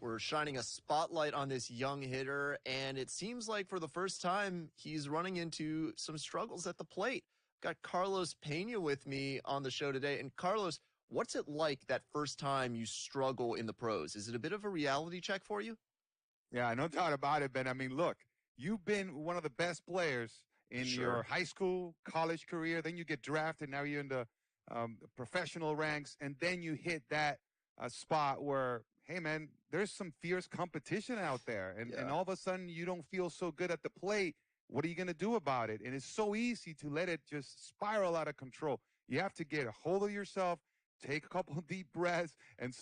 We're shining a spotlight on this young hitter, and it seems like for the first time, he's running into some struggles at the plate. Got Carlos Pena with me on the show today. And Carlos, what's it like that first time you struggle in the pros? Is it a bit of a reality check for you? Yeah, no doubt about it, Ben. I mean, look, you've been one of the best players in your high school, college career. Then you get drafted. Now you're in the professional ranks. And then you hit that spot where, hey, man, there's some fierce competition out there. And all of a sudden you don't feel so good at the plate. What are you going to do about it? And it's so easy to let it just spiral out of control. You have to get a hold of yourself, take a couple of deep breaths, and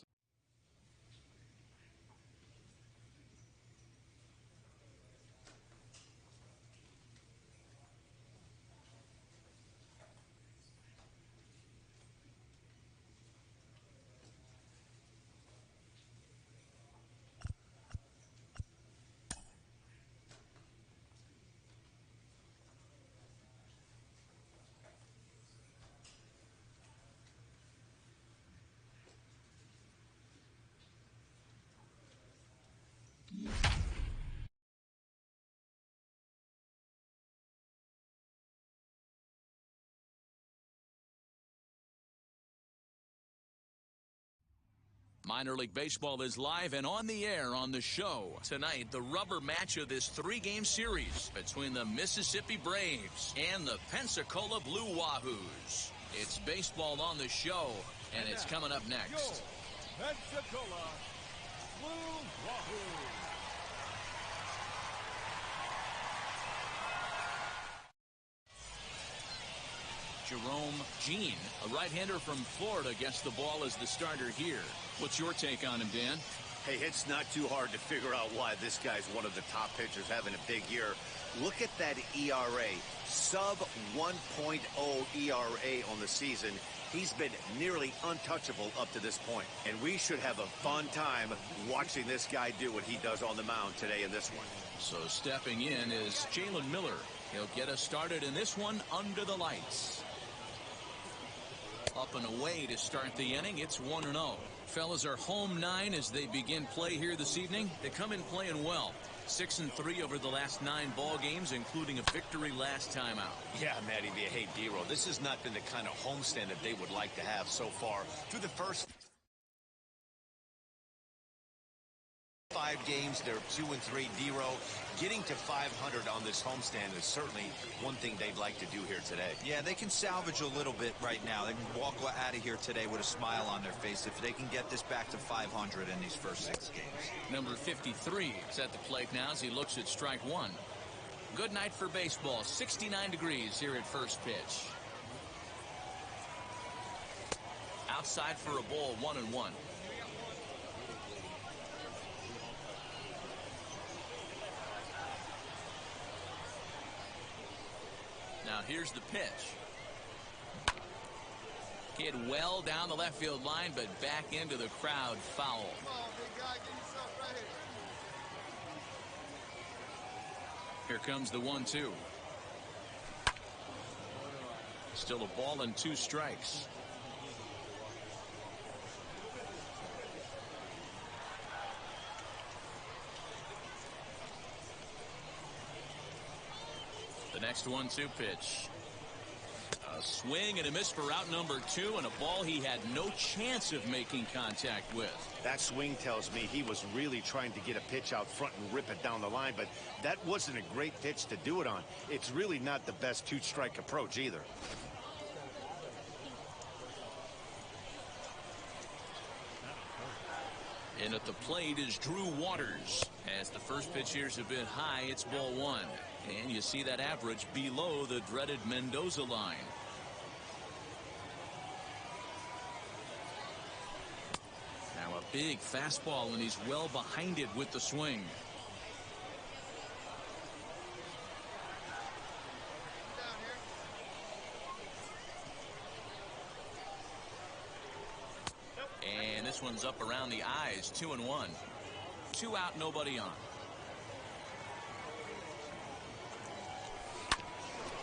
Minor League Baseball is live and on the air on the show. Tonight, the rubber match of this three-game series between the Mississippi Braves and the Pensacola Blue Wahoos. It's baseball on the show, and it's coming up next. Pensacola Blue Wahoos. Jerome Jean, a right-hander from Florida, gets the ball as the starter here. What's your take on him, Dan? Hey, it's not too hard to figure out why this guy's one of the top pitchers having a big year. Look at that ERA, sub 1.0 ERA on the season. He's been nearly untouchable up to this point. And we should have a fun time watching this guy do what he does on the mound today in this one. So stepping in is Jalen Miller. He'll get us started in this one under the lights. Up and away to start the inning. It's 1-0. Fellas are home 9 as they begin play here this evening. They come in playing well. 6-3 over the last 9 ball games, including a victory last time out. Yeah, Matty V. Hey, D-Ro, this has not been the kind of homestand that they would like to have so far through the first 5 games. They're 2-3. D-Ro, getting to 500 on this homestand is certainly one thing they'd like to do here today. Yeah, they can salvage a little bit right now. They can walk out of here today with a smile on their face if they can get this back to 500 in these first 6 games. Number 53 is at the plate now as he looks at strike one. Good night for baseball. 69 degrees here at first pitch. Outside for a ball, 1-1. Now here's the pitch. Hit well down the left field line, but back into the crowd, foul. Come on, big guy, get yourself right here. Here comes the 1-2. Still a ball and 2 strikes. The next 1-2 pitch. A swing and a miss for out number 2, and a ball he had no chance of making contact with. That swing tells me he was really trying to get a pitch out front and rip it down the line, but that wasn't a great pitch to do it on. It's really not the best 2-strike approach either. And at the plate is Drew Waters. As the first pitch here's a bit high, it's ball 1. And you see that average below the dreaded Mendoza line. Now a big fastball, and he's well behind it with the swing. And this one's up around the eyes. 2-1. 2 out, nobody on.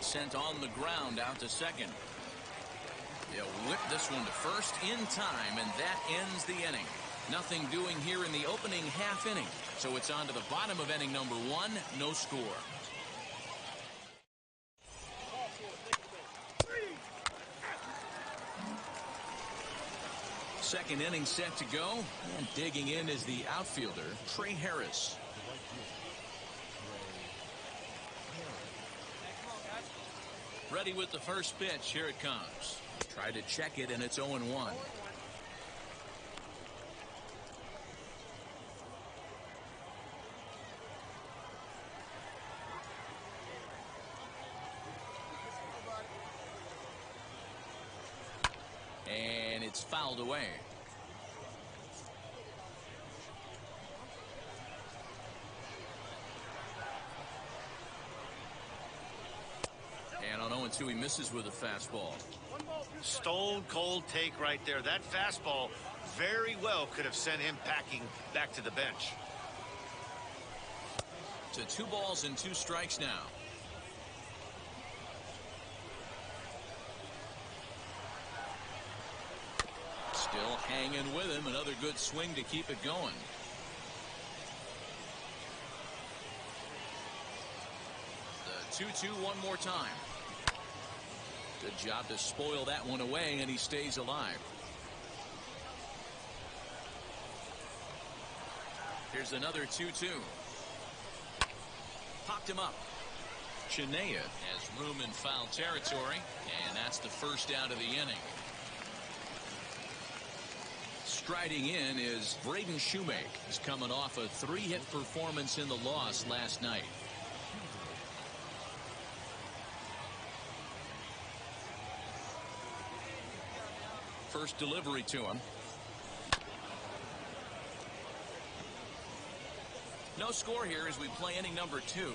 Sent on the ground out to second. They'll whip this one to first in time, and that ends the inning. Nothing doing here in the opening half inning. So it's on to the bottom of inning number 1. No score. Second inning set to go. And digging in is the outfielder, Trey Harris. Ready with the first pitch. Here it comes. Try to check it, and it's 0-1. And it's fouled away. And on 0-2, he misses with a fastball. Stone cold take right there. That fastball very well could have sent him packing back to the bench. To 2 balls and 2 strikes now. Still hanging with him. Another good swing to keep it going. The 2-2 one more time. Good job to spoil that one away, and he stays alive. Here's another 2-2. Popped him up. Chinea has room in foul territory, and that's the first out of the inning. Striding in is Braden Shoemake. He's coming off a 3-hit performance in the loss last night. First delivery to him. No score here as we play inning number 2.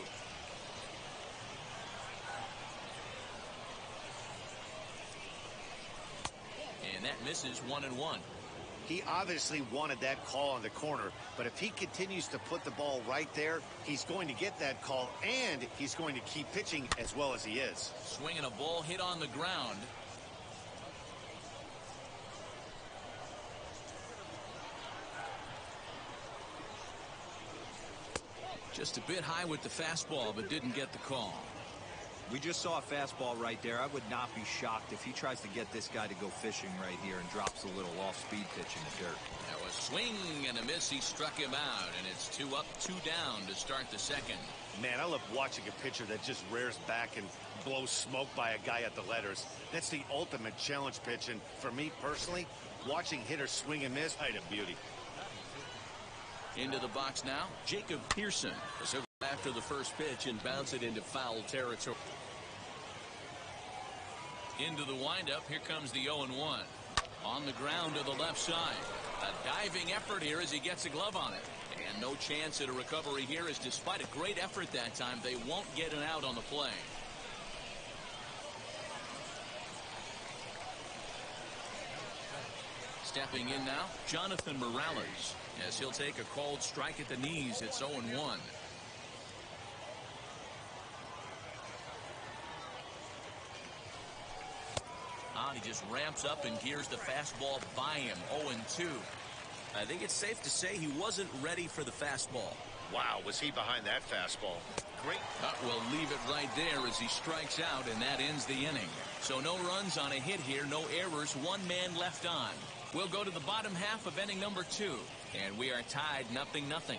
And that misses 1-1. He obviously wanted that call on the corner, but if he continues to put the ball right there, he's going to get that call, and he's going to keep pitching as well as he is. Swinging a ball hit on the ground. Just a bit high with the fastball, but didn't get the call. We just saw a fastball right there. I would not be shocked if he tries to get this guy to go fishing right here and drops a little off-speed pitch in the dirt. That was swing and a miss. He struck him out, and it's 2 up, 2 down to start the second. Man, I love watching a pitcher that just rears back and blows smoke by a guy at the letters. That's the ultimate challenge pitch, and for me personally, watching hitters swing and miss, height of beauty. Into the box now, Jacob Pearson. After the first pitch and bounce it into foul territory. Into the windup. Here comes the 0-1. On the ground to the left side. A diving effort here as he gets a glove on it. And no chance at a recovery here, as despite a great effort that time, they won't get an out on the play. Stepping in now, Jonathan Morales, as he'll take a called strike at the knees. It's 0-1. He just ramps up and gears the fastball by him. 0-2. I think it's safe to say he wasn't ready for the fastball. Wow, was he behind that fastball? Great. We'll leave it right there as he strikes out, and that ends the inning. So no runs on a hit here, no errors, 1 man left on. We'll go to the bottom half of inning number 2, and we are tied 0-0.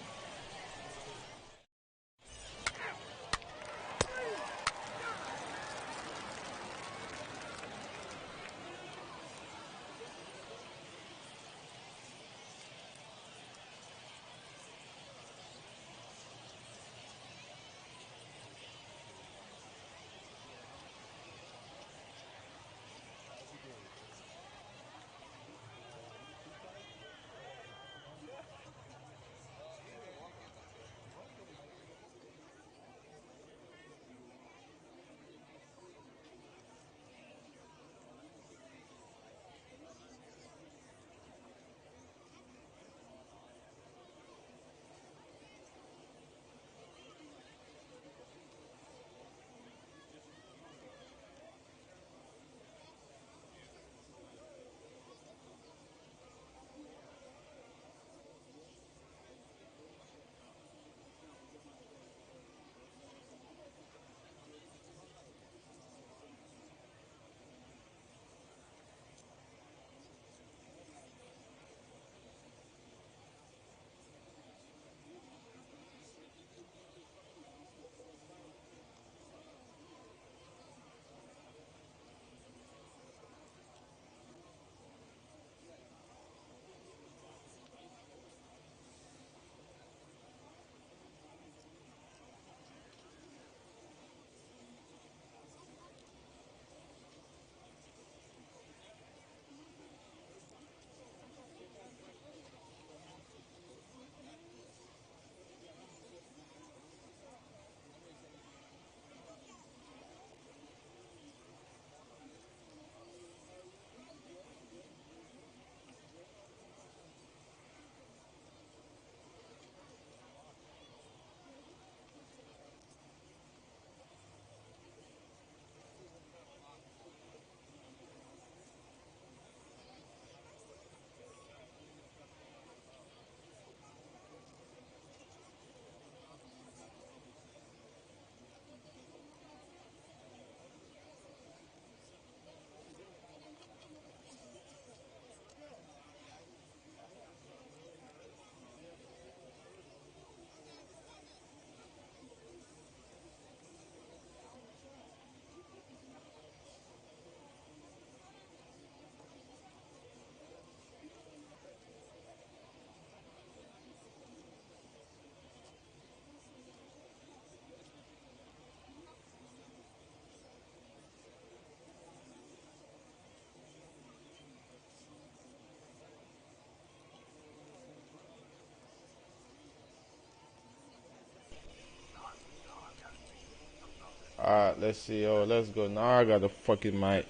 Alright, let's see. Oh, let's go. Now I got the fucking mic.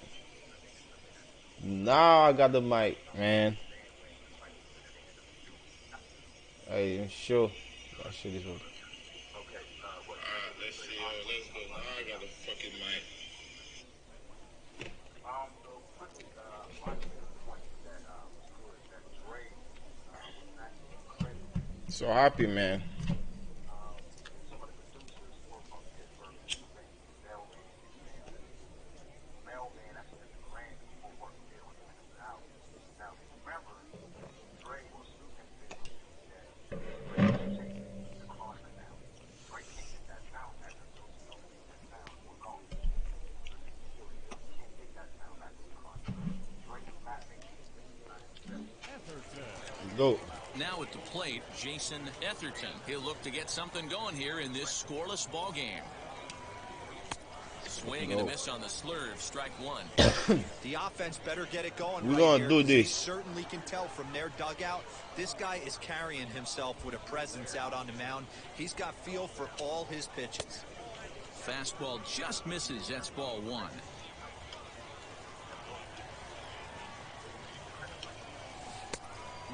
Now I got the mic, man. Hey, I'm sure that shit is. Alright, let's see. Oh, let's go. Now I got the fucking mic. So happy, man. Go. Now at the plate, Jason Etherton. He'll look to get something going here in this scoreless ball game. Swing and a miss on the slurve, strike one. The offense better get it going. We're gonna do They this. certainly can tell from their dugout. This guy is carrying himself with a presence out on the mound. He's got feel for all his pitches. Fastball just misses. That's ball one.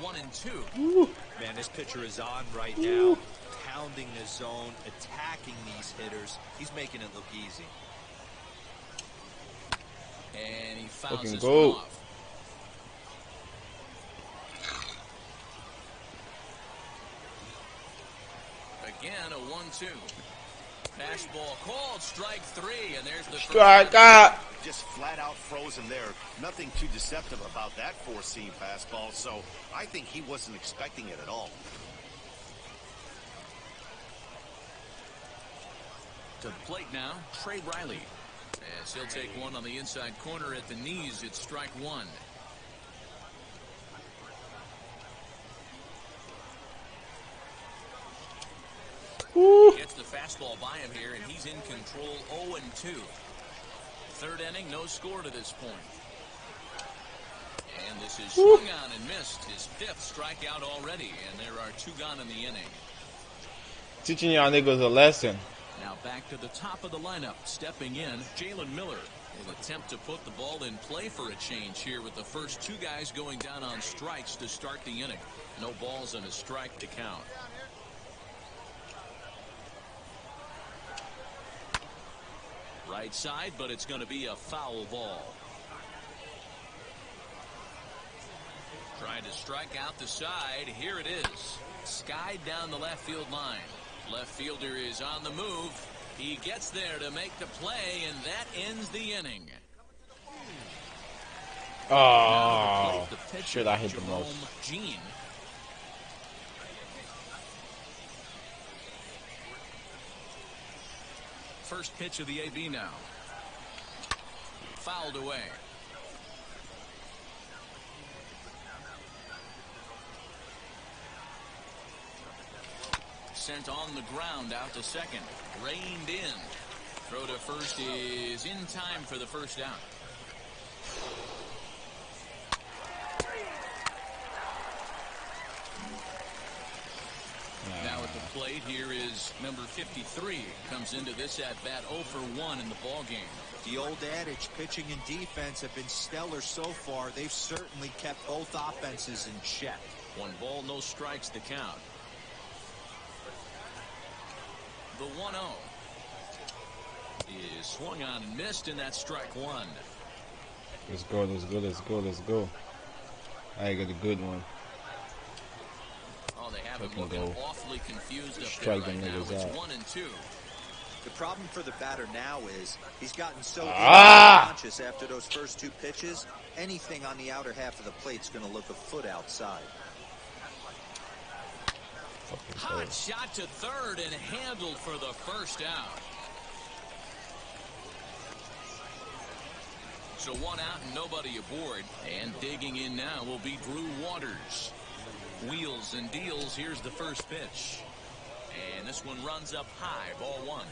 One and two. Man, this pitcher is on right now, pounding the zone, attacking these hitters. He's making it look easy. And he fouls Fucking this go. one off. Again, a 1-2. Fastball called, strike three, and there's the Strike out. Just flat out frozen there. Nothing too deceptive about that four-seam fastball, so I think he wasn't expecting it at all. To the plate now, Trey Riley. As he'll take one on the inside corner at the knees, it's strike one. Gets the fastball by him here, and he's in control 0-2. Third inning, no score to this point. And this is swung on and missed. His fifth strikeout already, and there are two gone in the inning. Teaching y'all niggas a lesson. Now back to the top of the lineup. Stepping in, Jalen Miller. Will attempt to put the ball in play for a change here with the first two guys going down on strikes to start the inning. No balls and a strike to count. Right side, but it's going to be a foul ball. Trying to strike out the side. Here it is. Skied down the left field line. Left fielder is on the move. He gets there to make the play, and that ends the inning. Oh, shit, I hit the most. Jean. First pitch of the AB now. Fouled away. Sent on the ground out to second. Reined in. Throw to first is in time for the first out. Now at the plate, here is number 53. Comes into this at-bat 0 for 1 in the ball game. The old adage, pitching and defense have been stellar so far. They've certainly kept both offenses in check. 1 ball, no strikes to count. The 1-0 is swung on and missed, and that's strike one. Let's go, let's go, let's go, let's go. I got a good one. Oh, they have him looking awfully confused up there Strike them right now. niggas It's out. 1-2. The problem for the batter now is he's gotten so conscious after those first two pitches. Anything on the outer half of the plate's going to look a foot outside. Hot shot to third and handled for the first out. So 1 out and nobody aboard. And digging in now will be Drew Waters. Wheels and deals. Here's the first pitch. And this one runs up high. Ball 1.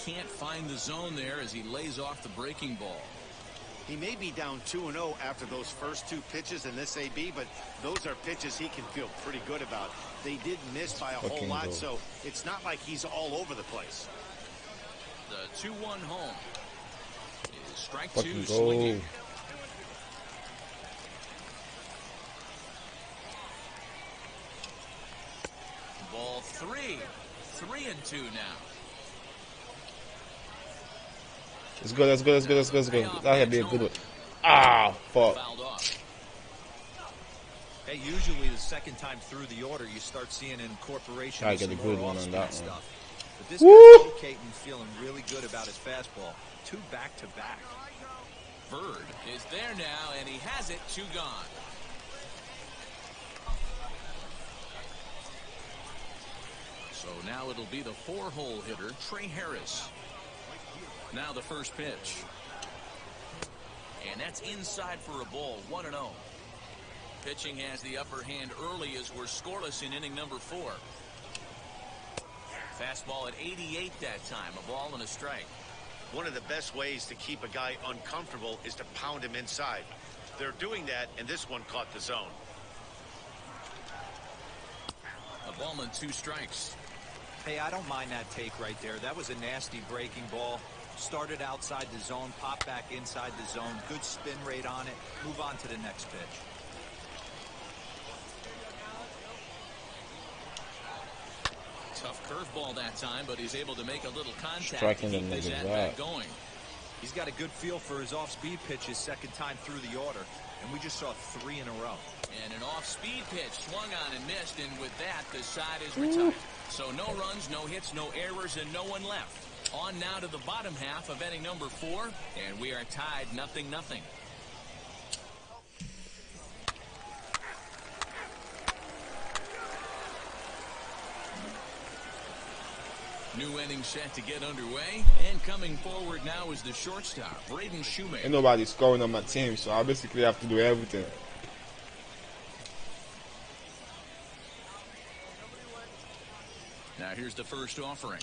Can't find the zone there as he lays off the breaking ball. He may be down 2-0 after those first 2 pitches in this AB, but those are pitches he can feel pretty good about. They did miss by a whole lot, so it's not like he's all over the place. The 2-1 home is strike 2 swinging. Ball 3. 3-2 now. Let's go, let's go, let's go, let's go, let's go. That had to be a good one. Ah, fuck. Hey, usually the second time through the order, you start seeing an incorporation of some more off-speed stuff. But this guy's locating, feeling really good about his fastball. 2 back-to-back. Bird is there now, and he has it. 2 gone. So now it'll be the 4-hole hitter, Trey Harris. Now the first pitch. And that's inside for a ball, 1-0. Pitching has the upper hand early as we're scoreless in inning number 4. Fastball at 88 that time, a ball and a strike. One of the best ways to keep a guy uncomfortable is to pound him inside. They're doing that, and this one caught the zone. A ball and 2 strikes. Hey, I don't mind that take right there. That was a nasty breaking ball. Started outside the zone, popped back inside the zone. Good spin rate on it. Move on to the next pitch. Tough curveball that time, but he's able to make a little contact Striking to keep the his niggas at-bat out. going. He's got a good feel for his off-speed pitches second time through the order, and we just saw 3 in a row. And an off-speed pitch swung on and missed, and with that, the side is retired. So no runs, no hits, no errors, and no one left. On now to the bottom half of inning number 4, and we are tied 0-0. New inning set to get underway, and coming forward now is the shortstop, Braden Shoemaker. Ain't nobody scoring on my team, so I basically have to do everything. Now here's the first offering.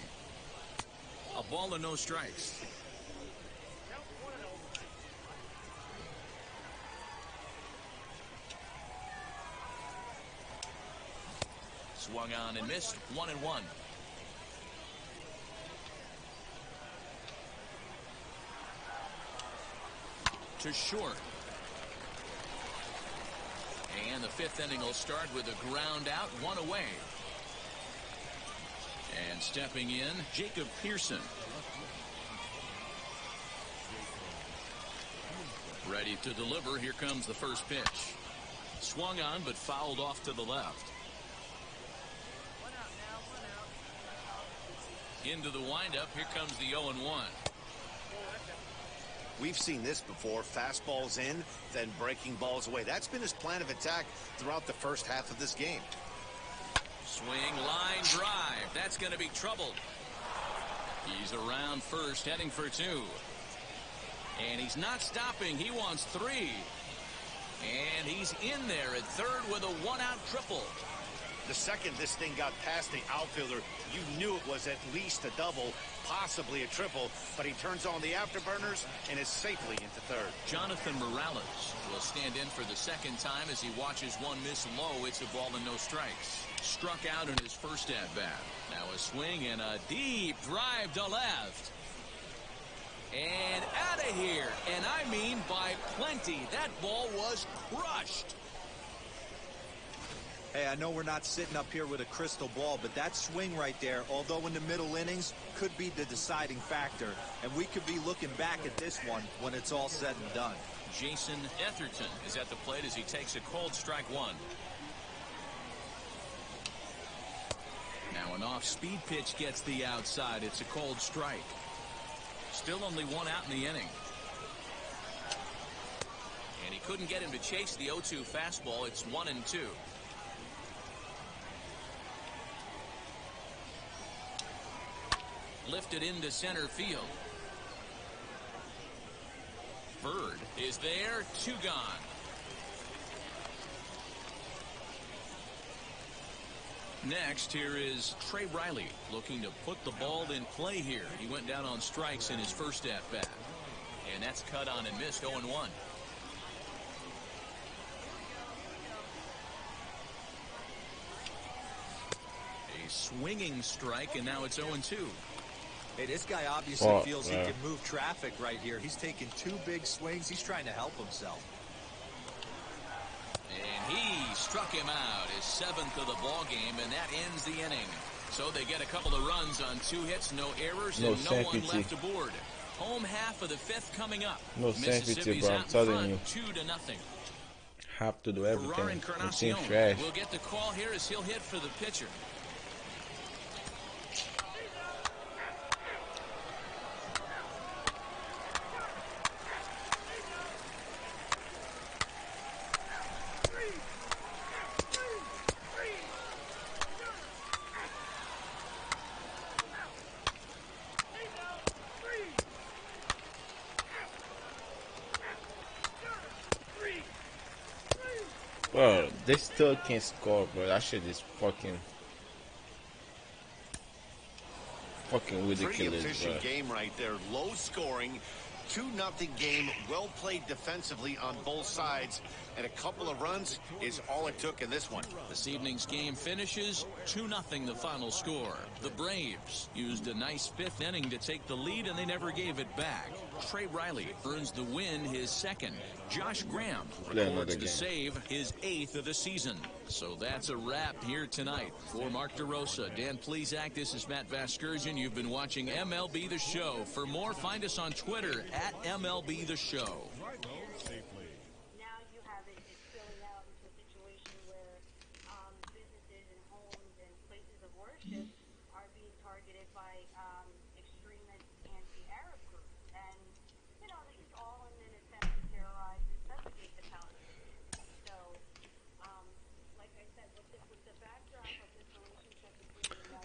A ball and no strikes. Swung on and missed. 1-1. To short. And the 5th inning will start with a ground out, 1 away. And stepping in, Jacob Pearson. Ready to deliver. Here comes the first pitch. Swung on, but fouled off to the left. Into the windup. Here comes the 0-1. We've seen this before. Fastballs in, then breaking balls away. That's been his plan of attack throughout the first half of this game. Swing, line drive. That's going to be trouble. He's around first, heading for 2. And he's not stopping. He wants 3. And he's in there at third with a 1-out triple. The second this thing got past the outfielder, you knew it was at least a double, possibly a triple, but he turns on the afterburners and is safely into third. Jonathan Morales will stand in for the second time as he watches one miss low. It's a ball and no strikes. Struck out in his first at-bat. Now a swing and a deep drive to left. And out of here. And I mean by plenty. That ball was crushed. Hey, I know we're not sitting up here with a crystal ball, but that swing right there, although in the middle innings, could be the deciding factor. And we could be looking back at this one when it's all said and done. Jason Etherton is at the plate as he takes a cold strike 1. Now an off-speed pitch gets the outside. It's a cold strike. Still only 1 out in the inning. And he couldn't get him to chase the 0-2 fastball. It's 1-2. Lifted into center field. Bird is there. 2 gone. Next, here is Trey Riley looking to put the ball in play here. He went down on strikes in his first at-bat. And that's cut on and missed 0-1. A swinging strike, and now it's 0-2. Hey, this guy obviously feels he can move traffic right here. He's taking 2 big swings. He's trying to help himself. And he struck him out, his 7th of the ball game, and that ends the inning. So they get a couple of runs on 2 hits, no errors, and no one left aboard. Home half of the 5th coming up. No sanctity, bro. I'm telling you. 2-0. Have to do everything. The team Encarnacion trash. will get the call here as he'll hit for the pitcher. Bro, they still can't score, bro. That shit is fucking ridiculous, Pretty efficient bro. game right there. Low scoring, 2-0 game. Well played defensively on both sides. And a couple of runs is all it took in this one. This evening's game finishes 2-0 the final score. The Braves used a nice 5th inning to take the lead, and they never gave it back. Trey Riley earns the win, his 2nd. Josh Graham records the save, his 8th of the season. So that's a wrap here tonight. For Mark DeRosa, Dan Plesac, this is Matt Vasgersian. You've been watching MLB The Show. For more, find us on Twitter at MLB The Show.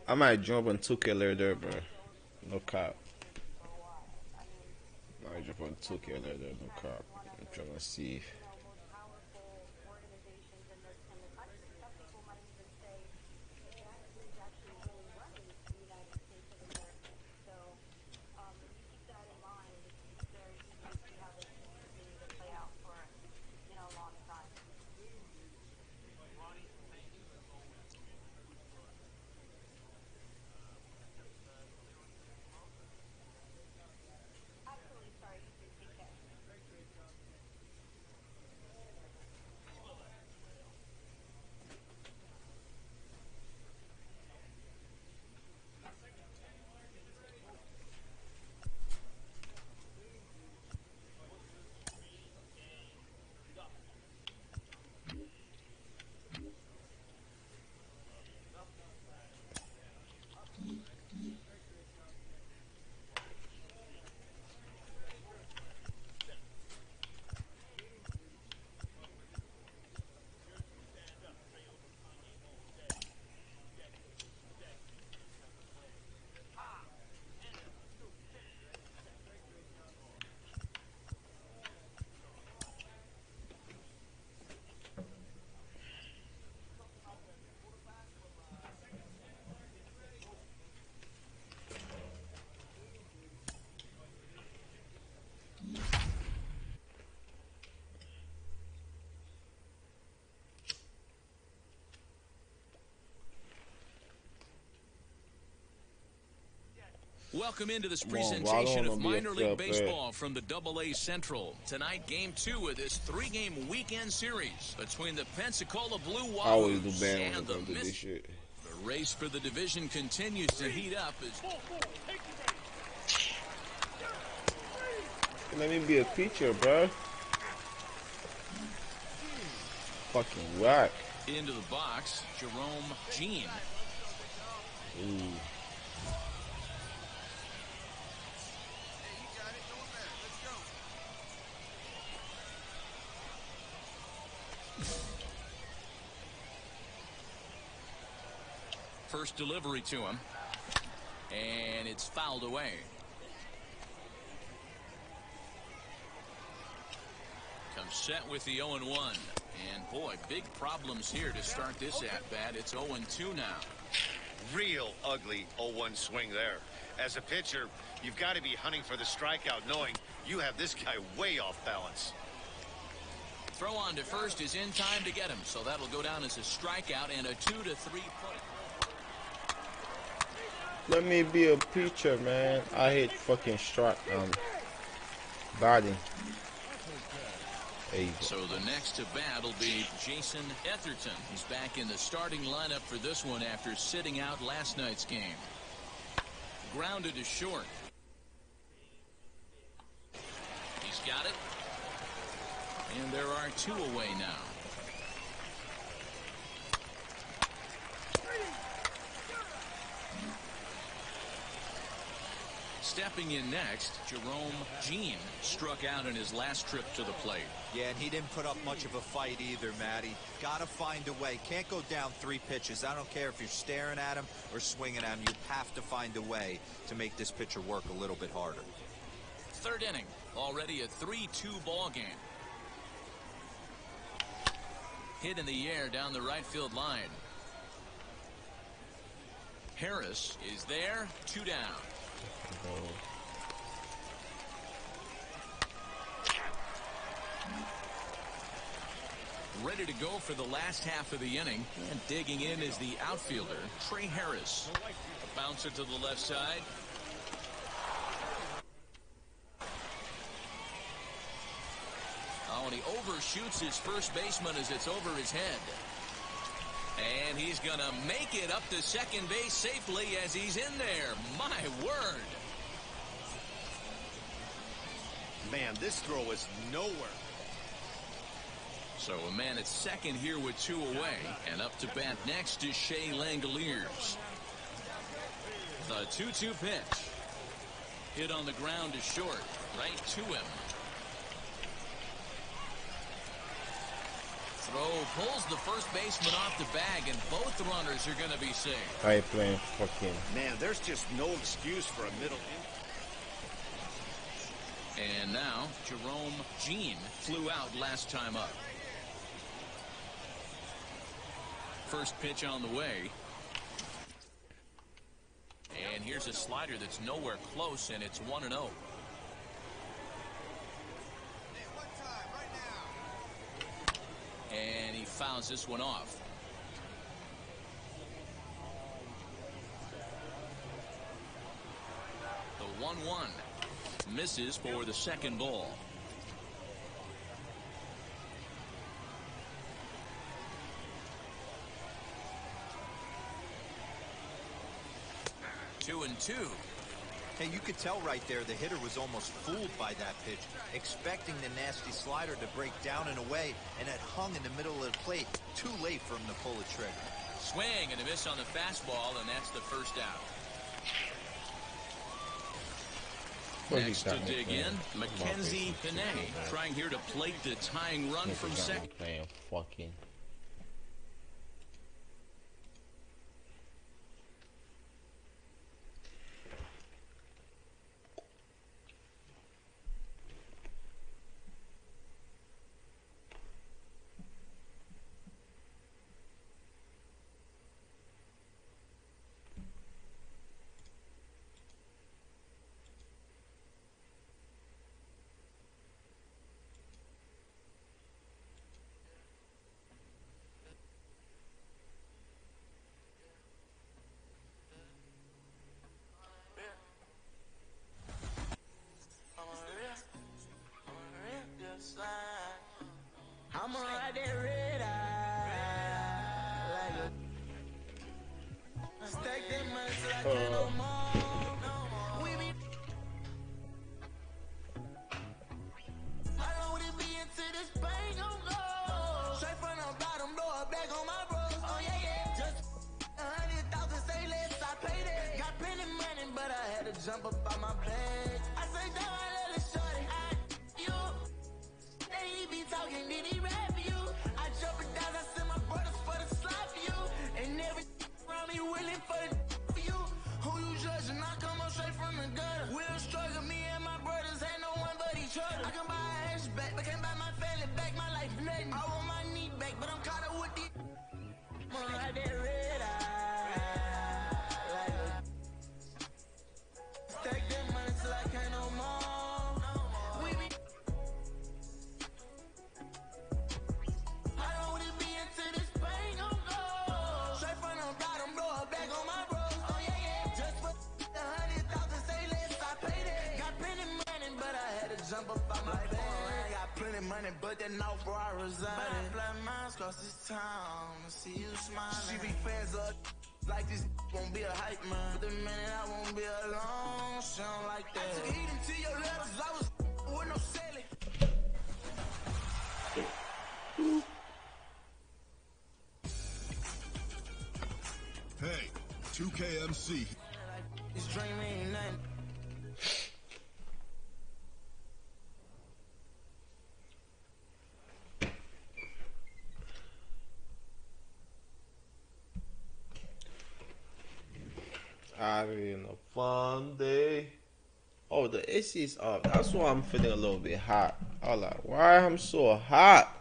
I might jump on 2K later, bro. No cap. I might jump on 2K later, no cap. I'm trying to see. Welcome into this presentation of minor league baseball from the AA Central. Tonight, game 2 of this 3-game weekend series between the Pensacola Blue Wahoos and the Mississippi. The race for the division continues to heat up as... Let me be a pitcher, bro. Fucking whack. Into the box, Jerome Jean. Ooh. First delivery to him, and it's fouled away. Comes set with the 0-1, and boy, big problems here to start this at bat. It's 0-2 now. Real ugly 0-1 swing there. As a pitcher, You've got to be hunting for the strikeout, knowing you have this guy way off balance. Throw on to first is in time to get him, so that'll go down as a strikeout and a 2-3 play. Let me be a preacher, man. I hate fucking batting. So the next to bat will be Jason Etherton. He's back in the starting lineup for this one after sitting out last night's game. Grounded to short. He's got it. And there are 2 away now. Stepping in next, Jerome Jean struck out in his last trip to the plate. Yeah, and he didn't put up much of a fight either, Matty. Got to find a way. Can't go down 3 pitches. I don't care if you're staring at him or swinging at him. You have to find a way to make this pitcher work a little bit harder. 3rd inning, already a 3-2 ball game. Hit in the air down the right field line. Harris is there, 2 down. Ready to go for the last half of the inning, and digging in is the outfielder, Trey Harris. A bouncer to the left side. Oh, and he overshoots his first baseman as it's over his head. And he's going to make it up to second base safely as he's in there. My word. Man, this throw is nowhere. So a man at second here with 2 away. And up to bat next is Shea Langoliers. The 2-2 pitch. Hit on the ground is short. Right to him. Throw pulls the first baseman off the bag, and both runners are going to be safe. I playing fucking. Man, there's just no excuse for a middle inning. And now Jerome Jean flew out last time up. First pitch on the way. And here's a slider that's nowhere close, and it's 1-0. And he fouls this one off. The 1-1 misses for the second ball. Two and two. Hey, you could tell right there the hitter was almost fooled by that pitch, expecting the nasty slider to break down and away, and it hung in the middle of the plate. Too late for him to pull a trigger. Swing and a miss on the fastball, and that's the first out. Next to dig in, Mackenzie Benet, trying here to plate the tying run from second. Fucking. I'm gonna ride that red eye like a stack that money till I can't no more. We be I know what it be into this bank gon' go. Straight from the bottom, blow a bag on my bros. Oh yeah, yeah. Just 100,000, say less, I paid it. Got plenty money, but I had to jump up on my bag. I say, damn, I let it shorty. You. He be talking, did he rap you? I jump it down, I send my brothers for the slap you. And every around me willing for the for you. Who you judging? I come up straight from the gutter. We'll struggle, me and my brothers ain't no one but each other. I can buy a hatchback, but can't buy my family back. My life nothing. I want my knee back, but I'm caught up with the like that red eye. Like a stack that money. like that. I got plenty money, but that not where I reside. Black miles across this town, see you smiling. She be fans of like this won't be a hype man. For the minute I won't be alone, she don't like that. I took heat into your letters, I was with no selling. Hey, 2KMC. This dream ain't nothing. Having a fun day. Oh, the AC is up. That's why I'm feeling a little bit hot. I was like, why I'm so hot?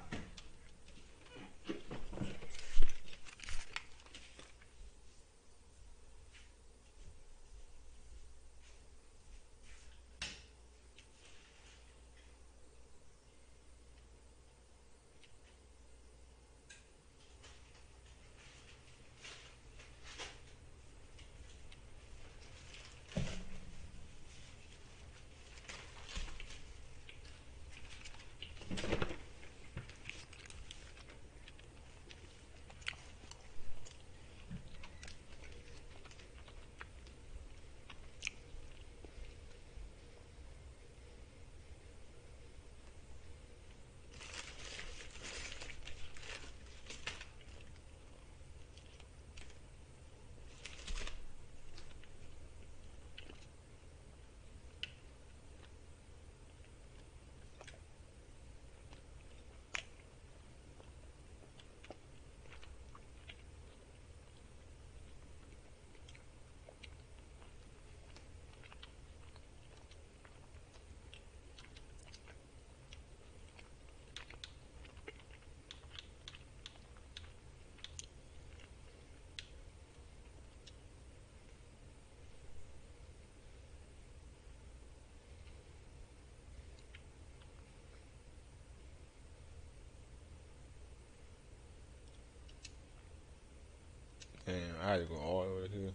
Damn, I had to go all the way here.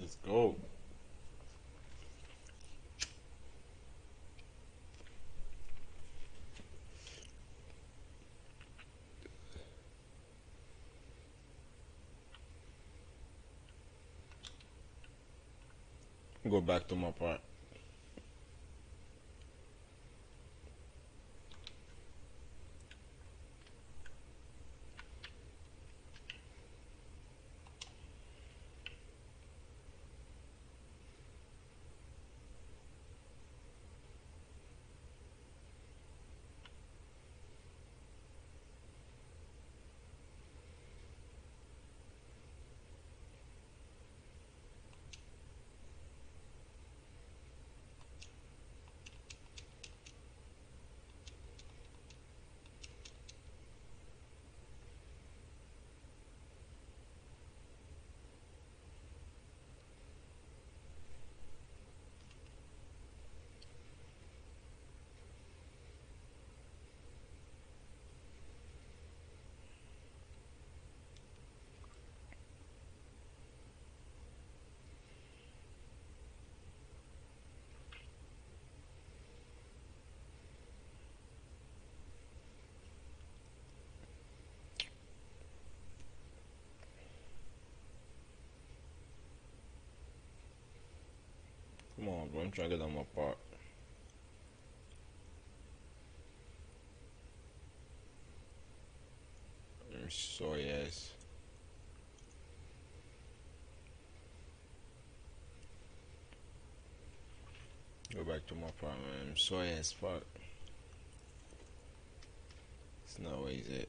Let's go. Go back to my part. Come on, bro. I'm trying to get on my part. Sorry, ass. Go back to my part, man. Sorry, ass part. It's not where he's at.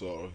sorry.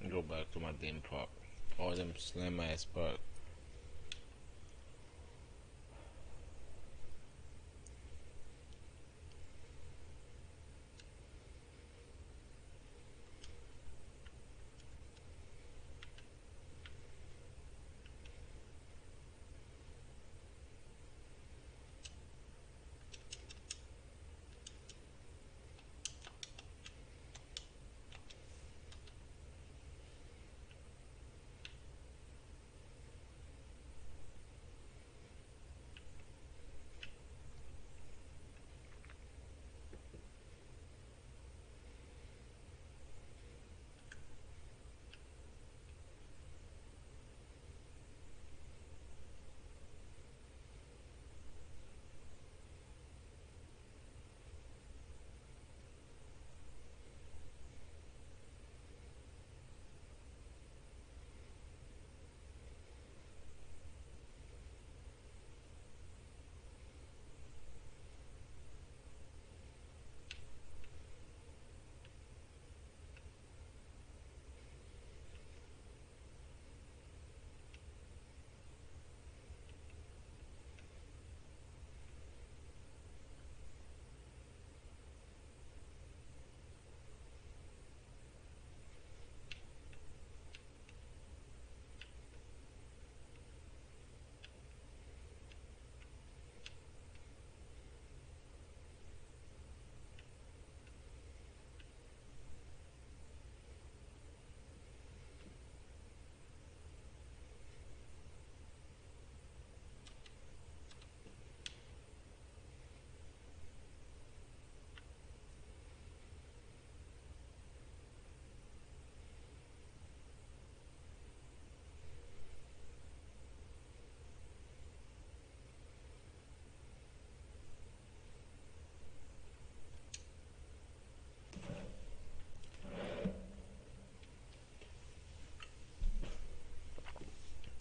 Go back to my damn park. All them slim ass park.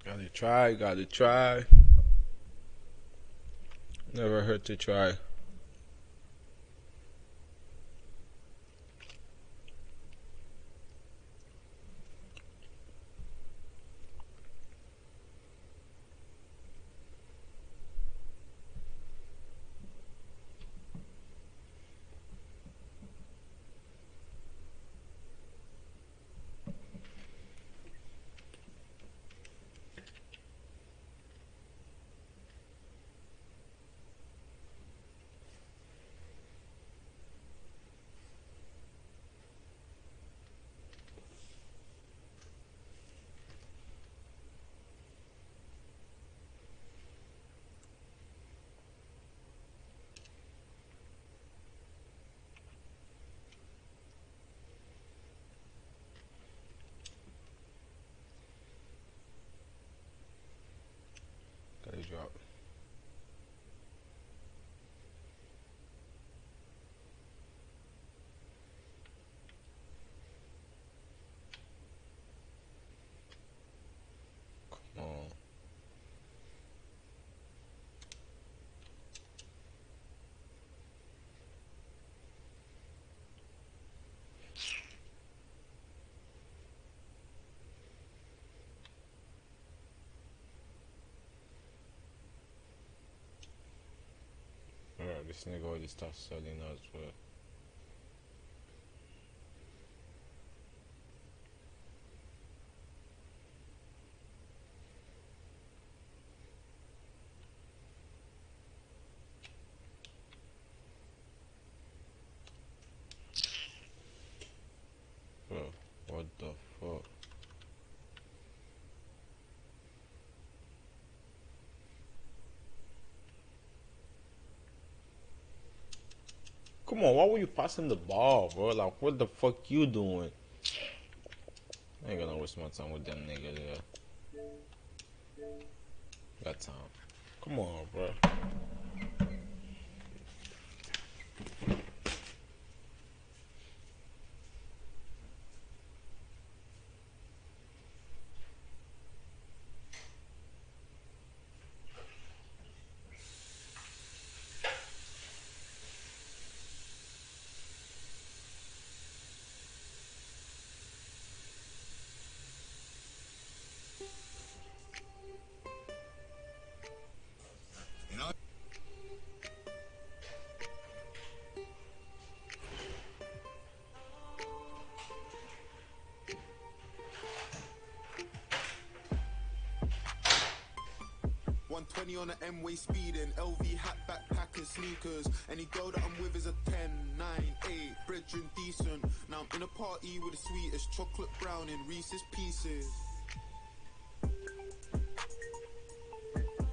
Gotta try, gotta try. Never hurt to try. this nigga already started selling us, bro. Bro, what the fuck? Come on, why were you passing the ball, bro? Like, what the fuck you doing? I ain't gonna waste my time with them nigga there. Got time. Come on, bro. And I 120 on the M-way speeding, LV hat, backpack and sneakers. Any girl that I'm with is a 10, 9, 8, brethren decent. Now I'm in a party with the sweetest chocolate brown in Reese's Pieces.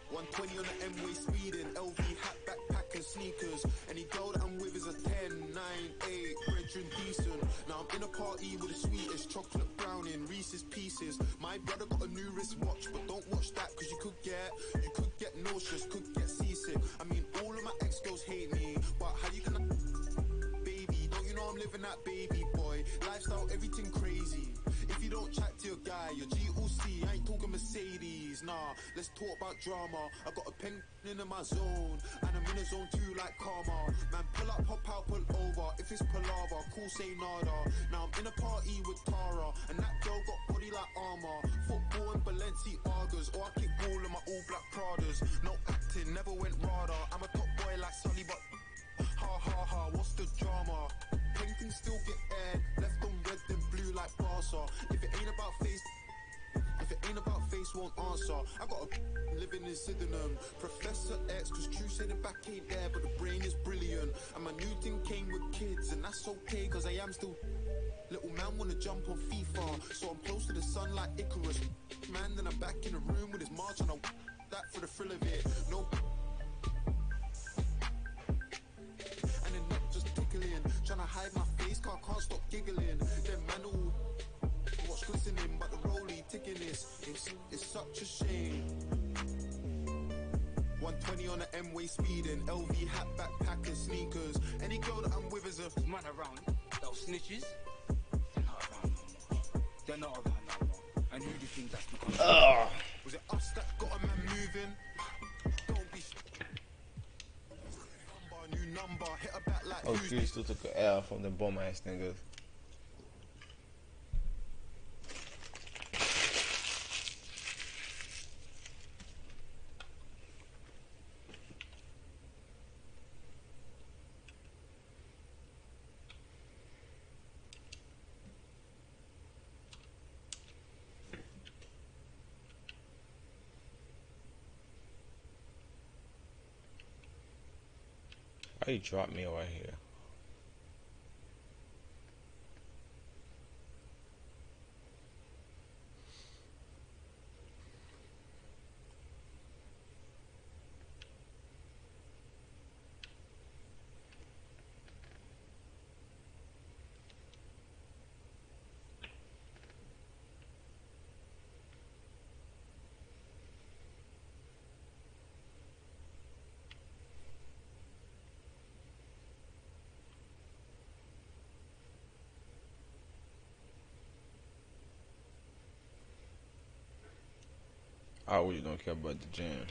120 on the M-way speeding, LV hat, backpack and sneakers. Any girl that I'm with is a 10, 9, 8, brethren decent. Now I'm in a party with the sweetest chocolate brown in Reese's Pieces. My brother got a new wristwatch, but don't watch that cause you could get nauseous, could get seasick. I mean, all of my ex-girls hate me, but how you gonna... Baby, don't you know I'm living that baby boy lifestyle, everything crazy. If you don't chat to your guy, your G.O.C, I ain't talking Mercedes. Nah, let's talk about drama. I got a pen in my zone, and I'm in a zone too like karma. Man, pull up, hop out, pull over. If it's palaver, cool, say nada. Now I'm in a party with Tara, and that girl got body like armor. Football and Balenciagas, or I kick ball in my all black Pradas. No acting, never went radar. I'm a top boy like Sully, but ha ha ha, what's the drama? Paintings still get aired, left on red then blue like Barca. If it ain't about face, won't answer. I got a living in Sydenham, Professor X, cause true say the back ain't there, but the brain is brilliant. And my new thing came with kids, and that's okay, cause I am still... Little man wanna jump on FIFA, so I'm close to the sun like Icarus. Man, then I'm back in the room with his march, and I that for the thrill of it. No... And then not just tickling, trying to hide my face, car can't stop giggling. Then man all watch glistening, but the rollie ticking is it's such a shame. 120 on the M-way speeding, LV hat, backpack and sneakers. Any girl that I'm with is a man around. Those snitches, they're not around no more. They're not around no more. And who do you think that's because? Was it us that got a man moving? Don't be new number, hit a back like Oh, who's Chris still took an L from the bum ass niggas. Why you drop me right here? I really don't care about the gym.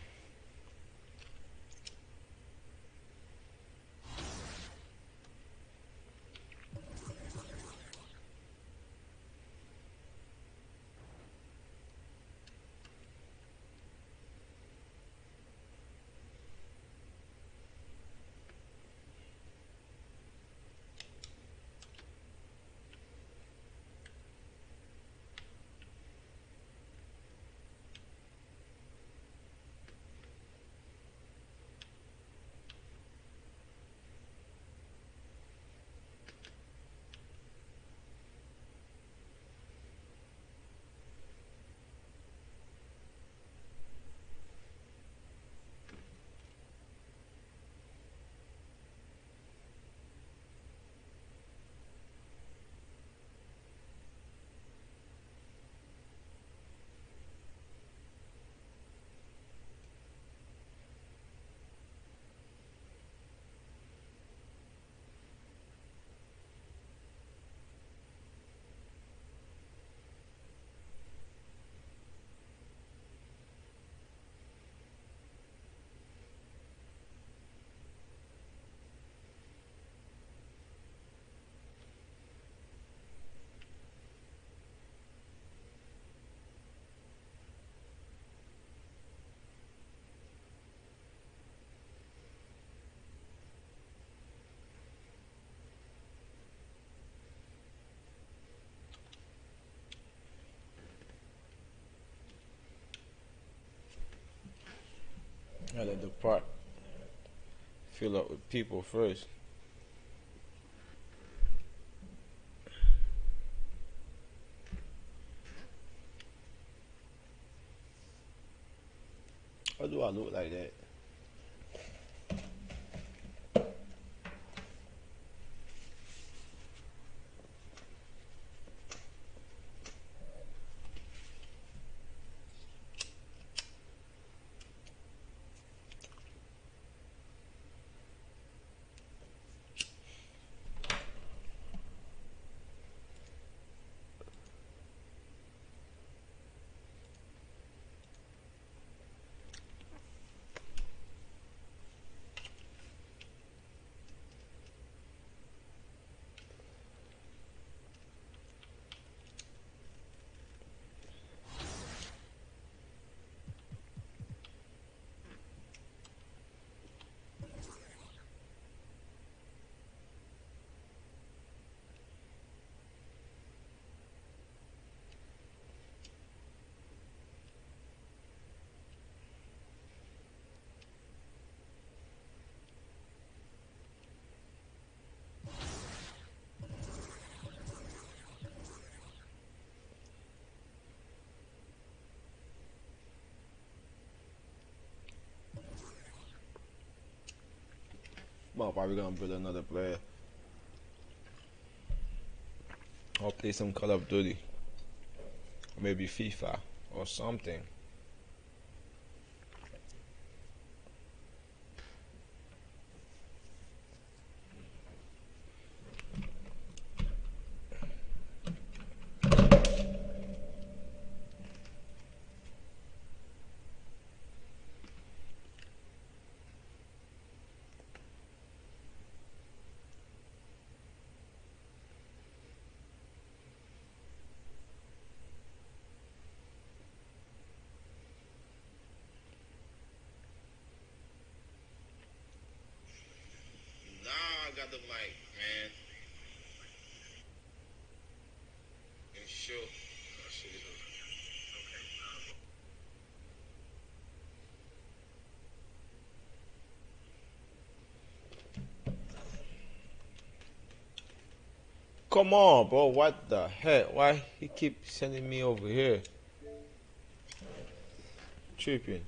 the park. Fill up with people first. Why do I look like that? Well, probably gonna build another player. I'll play some Call of Duty. Maybe FIFA or something. Nah, I got the mic, man. And sure. Come on, bro. What the heck? Why he keep sending me over here? Tripping.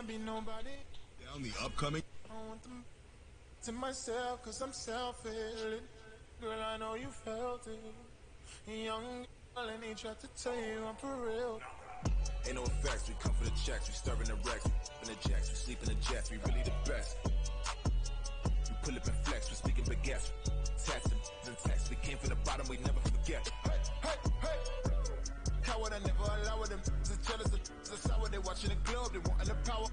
be nobody. Down the upcoming. I want them to myself, cause I'm selfish. Girl, I know you felt it. Young girl, and he tried to tell you I'm for real. Ain't no effects, we come for the checks, we stirring the wrecks, in the jacks, we sleep in the jets, we really the best. We pull up and flex, we speaking baguettes, text and text, we came from the bottom, we never forget. Hey, hey, hey. Coward, I never allow them. The jealous, the sour, they watching the globe, they wanting the power.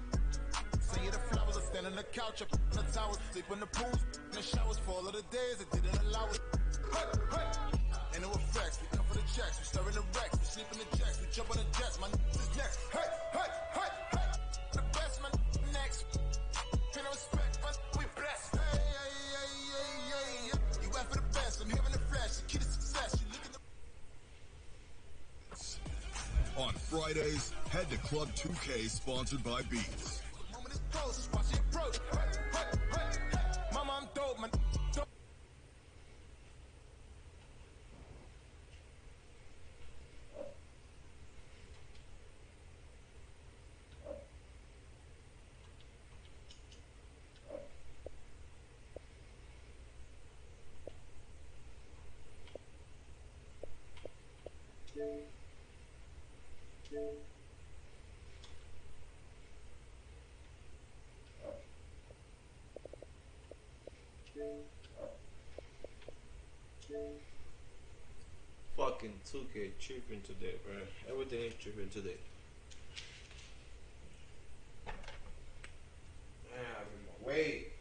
Sing you the flowers, I stand on the couch, up on the towers, sleep in the pools, in the showers, for all of the days that didn't allow us. Hey, hey. Ain't no effects, we come for the checks, we stirring the wrecks, we sleep in the jacks, we jump on the jets, my is next. Hey, hey, hey, hey. The best, my next. Pay no respect, but we blessed. Hey, hey, hey, hey, hey, hey. You went for the best, I'm here in the flesh, the key to success, you look at the... On Fridays, head to Club 2K, sponsored by Beats. Moment is close, watch it approach. Hey, hey, hey, hey. Mama, I'm dope, man. Dope. Fucking 2K tripping today, bro. Everything is tripping today. Man, wait.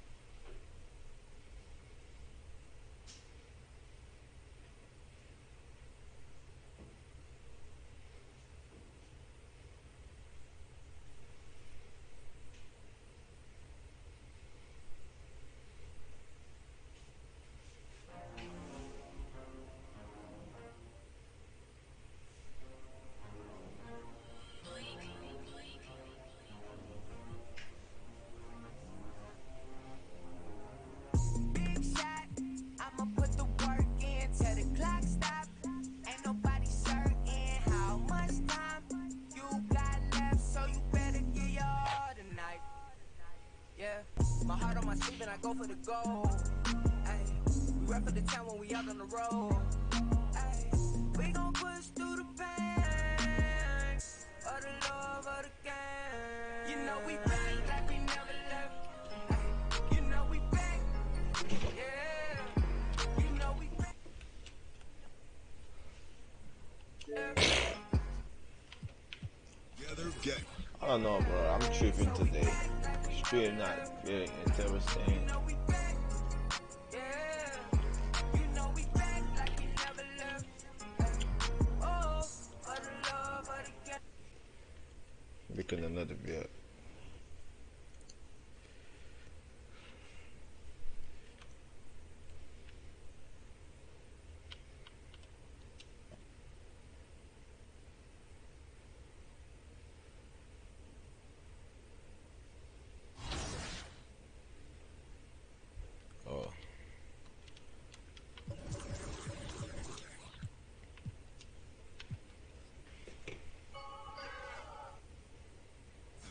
Big shot, I'ma put the work in till the clock stop. Ain't nobody certain how much time you got left, so you better give your all tonight. Yeah, my heart on my sleeve and I go for the goal. Ay, we rep for the town when we out on the road. Ay, we gon' push through the pain for the love of the game. You know we back like we never left. Ay, you know we back. Yeah, you know we back. Together, get. I don't know, bro. I'm tripping today. Straight not feeling it. Ever saying. Making another bit. Oh.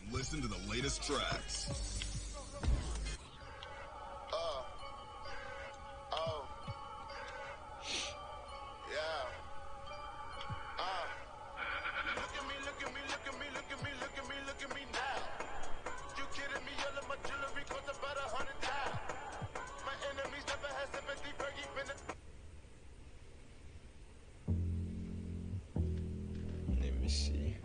And listen to the latest tracks. Oh. Yeah. Look at me, look at me, look at me, look at me, look at me, look at me now. You kidding me? All of my jewelry cost about $100,000. My enemies never had sympathy for even a... Let me see.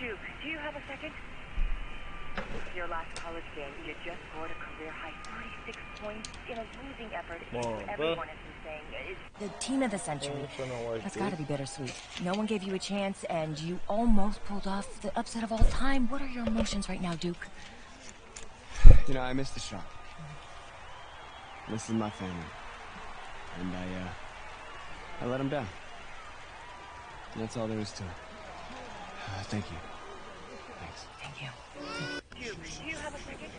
Duke, do you have a second? Your last college game, you just scored a career-high 36 points in a losing effort. Everyone has been saying the team of the century. That's got to be bittersweet. No one gave you a chance, and you almost pulled off the upset of all time. What are your emotions right now, Duke? You know, I missed the shot. This is my family. And I let him down. That's all there is to it. Thank you. Thanks. Thank you. Duke, do you have a second?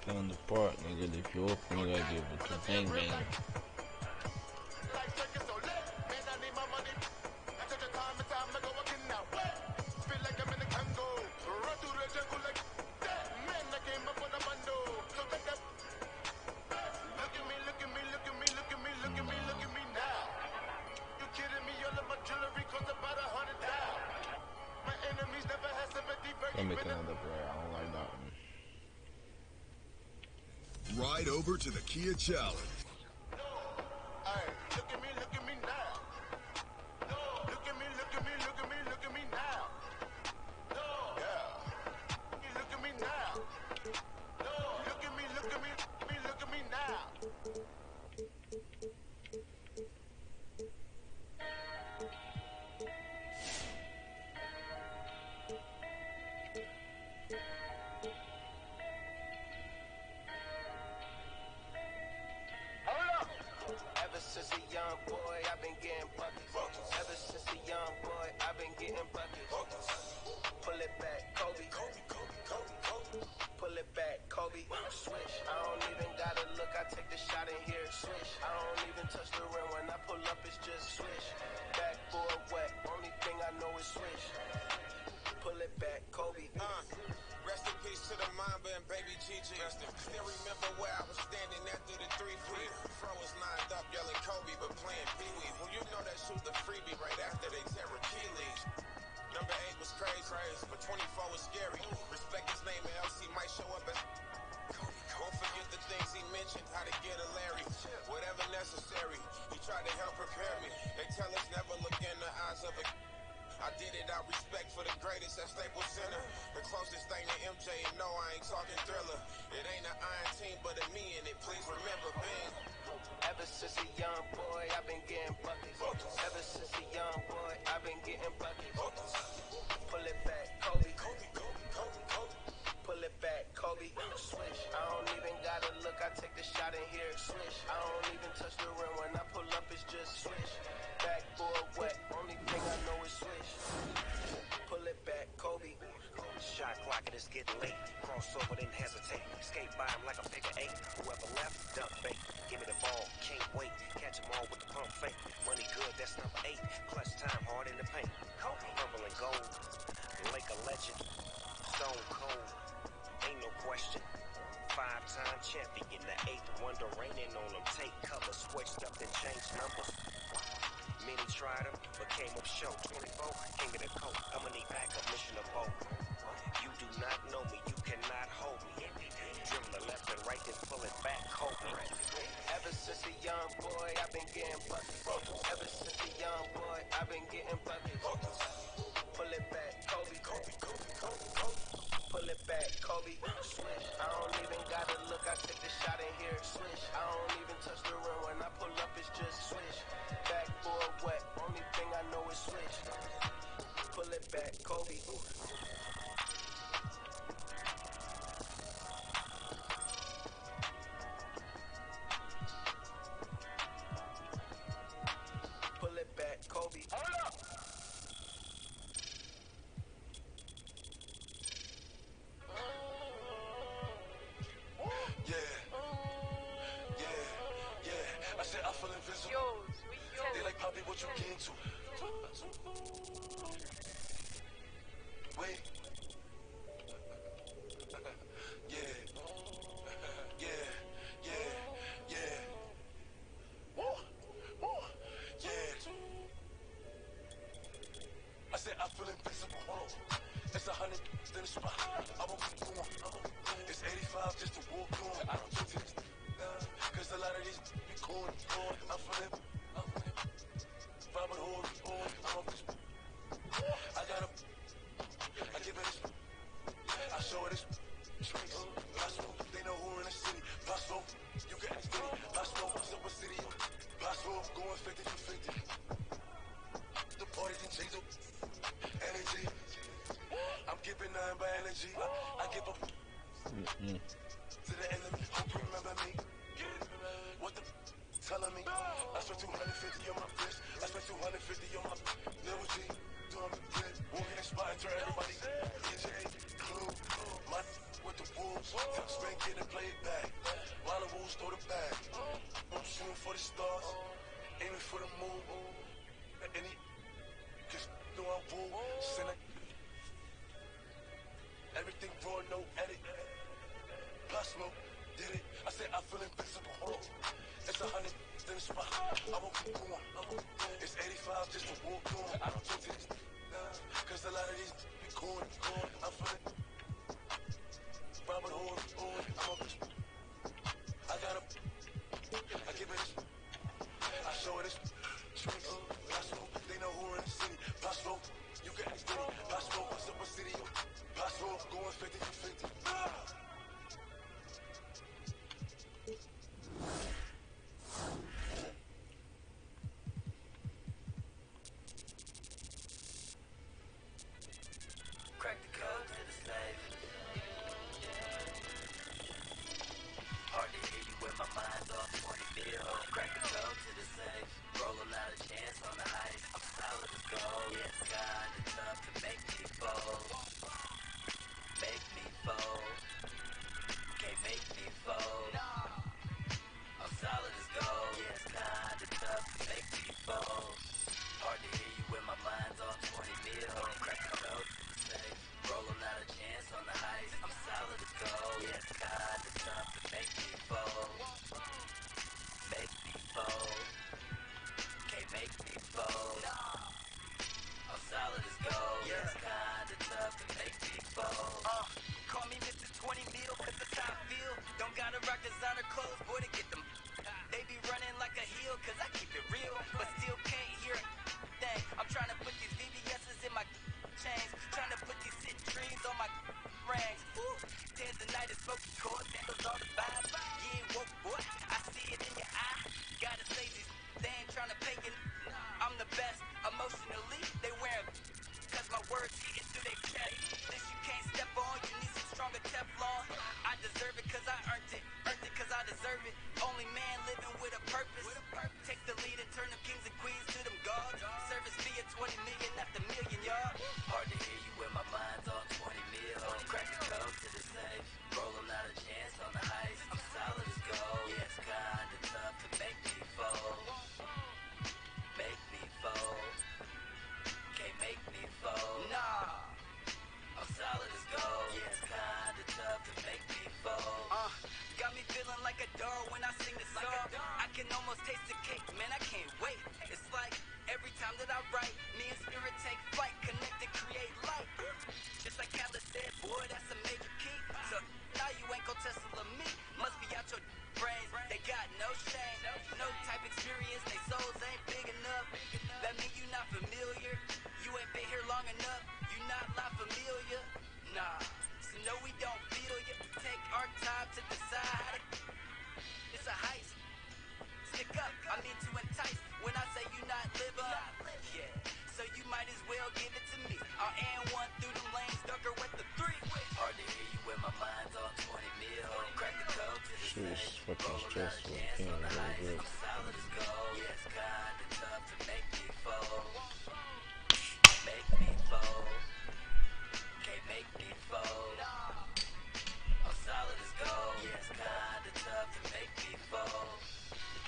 On the part, nigga, if you open, you gotta be able to bang bang. I'll make another prayer. I don't like that one. Ride over to the Kia Challenge. Still remember where I was standing after the 3 feet. Fro was lined up yelling Kobe, but playing Pee Wee. Well, you know that shoot the freebie right after they tear Achilles. Number 8 was crazy, but 24 was scary. Respect his name, and LC might show up as Kobe. Won't forget the things he mentioned, how to get a Larry. Whatever necessary, he tried to help prepare me. They tell us never look in the eyes of a I did it out respect for the greatest at Staples Center. The closest thing to MJ, and no, I ain't talking Thriller. It ain't an iron team, but a me in it. Please remember, Ben. Ever since a young boy, I've been getting buckets. Ever since a young boy, I've been getting buckets. Pull it back, Kobe. Pull it back, Kobe. Swish. I don't even gotta look. I take the shot and hear it swish. I don't even touch the rim. When I pull up, it's just swish. Backboard wet. Only thing I know is swish. Pull it back, Kobe. Shot pocket is getting late. Cross over, then hesitate. Skate by him like a figure eight. Whoever left, dump bait. Give me the ball, can't wait. Catch them all with the pump fake. Money good, that's number 8. Clutch time, hard in the paint. Purple and gold. Lake a legend. Stone cold. Ain't no question. 5-time champion. The 8th wonder raining on them. Take cover, switched up, then changed numbers. Many tried them, but came up short. 24, king of the coat. I'ma need backup, mission of both. You do not know me, you cannot hold me. Dribble the left and right, then pull it back, hold me. Ever since a young boy, I've been getting buckets. Ever since a young boy, I've been getting buckets. Pull it back, Kobe. Pull it back, Kobe. Swish. I don't even gotta look, I take the shot and hear it swish. I don't even touch the rim when I pull up, it's just swish. Backboard wet, only thing I know is switch. Pull it back, Kobe. Pull it back, Kobe. Hold up! I said I feel invisible. They like, Poppy, what you get into? Wait. I said I feel invisible. It's 100 in the spot. I won't keep going. It's 85 just to walk on. I don't talk to this. Cause a lot of these be corny. I'm feeling. Vibing hard. I'm up this. I got 'em. I give it this. I show it this. Tricks. Possible. They know who in the city. Possible. You can ask me. Possible. Super city. Possible. Going 50 for 50. The party didn't change up. Energy. I'm giving nothing but energy. I give up to the enemy. Hope you remember me. What the telling me? I spent 250 on my wrist. I spent 250 on my little G. Doing good. Walking in spot and turn everybody. DJ, Clue, my with the wolves. Top spin, get it, play it back. While the wolves throw the bag. I'm shooting for the stars. Aiming for the moon. Any, cause you know I'm woo. Send it. Everything raw, no edit. Possible, did it. I said I feel invincible. It's 100 in the spot. I won't keep going. It's 85 just to walk on. I don't talk to this. Cause a lot of these be corny. I'm feeling. Robin Hood. I'm up this. I got 'em. I give it this. I show it this. Tricks. Possible. They know who in the city. Possible. You can ask me. Possible. What's up with city? Possible. Going 50 for 50. Crack the code to the safe. Hard to hear you when my mind's on 20 mil. Crack the code to the safe. Rolling out a chance on the ice. I'm solid as gold. Yeah, it's kinda tough to make me fold. Make me fold. Can't make me fold. I'm solid as gold. Yeah, it's kinda tough to make me fold. Hard to hear you when my mind's on 20 mil. Crack the code to the safe. Rolling out a chance on the ice. I'm solid as gold. Yeah, it's kinda tough to make me fold. Make me fold. Can't make me fold. I'm solid as gold. Yeah, it's kinda tough to make me fold. Call me Mr. 20 mil, cause that's how I feel. Don't gotta rock designer clothes, boy, to get them. They be running like a heel, cause I keep it real, but still can't hear a thing. I'm trying to put these VVS's in my chains, trying to put these sit trees on my rings. Tanzanite, smoky cord, that was all the vibes. You ain't woke, boy, I see it in your eye. Gotta say these, they ain't trying to pay you. I'm the best, emotionally, they wearing, cause my words hitting through their chest. This you can't step on, you need some stronger Teflon. I deserve it cause I earned it cause I deserve it. Only man living with a purpose. Take the lead and turn them kings and queens to them gods. Service fee at 20 million after million, y'all. Hard to hear you when my mind's on 20 mil. Crack the Yeah, it's kinda tough to make me fold. Got me feeling like a dog when I sing the song. I can almost taste the cake, man, I can't wait. It's like every time that I write, me and spirit take flight, connect and create light. Just like Khaled said, boy, that's a major key. So now you ain't gon' Tesla me. Must be out your brains. They got no shame, no type experience. They souls ain't big enough. That mean you not familiar. You ain't been here long enough. You not La Familia. Nah, so no, we don't feel you. We take our time to decide how to. It's a heist. Stick up, I mean to entice. When I say you not living, yeah. So you might as well give it to me. I'll and one through them lanes, darker with the 3. Hard to hear you when my mind's on 20 mil. Crack the code to the Shit is safe. fucking Roll a lot of stressful. chance Can't on the really heist. good. I'm solid as gold. Yeah, it's kinda tough to make me fold. Make me fold. Can't make me fold. I'm solid as gold. Yeah, it's kinda tough to make me fold.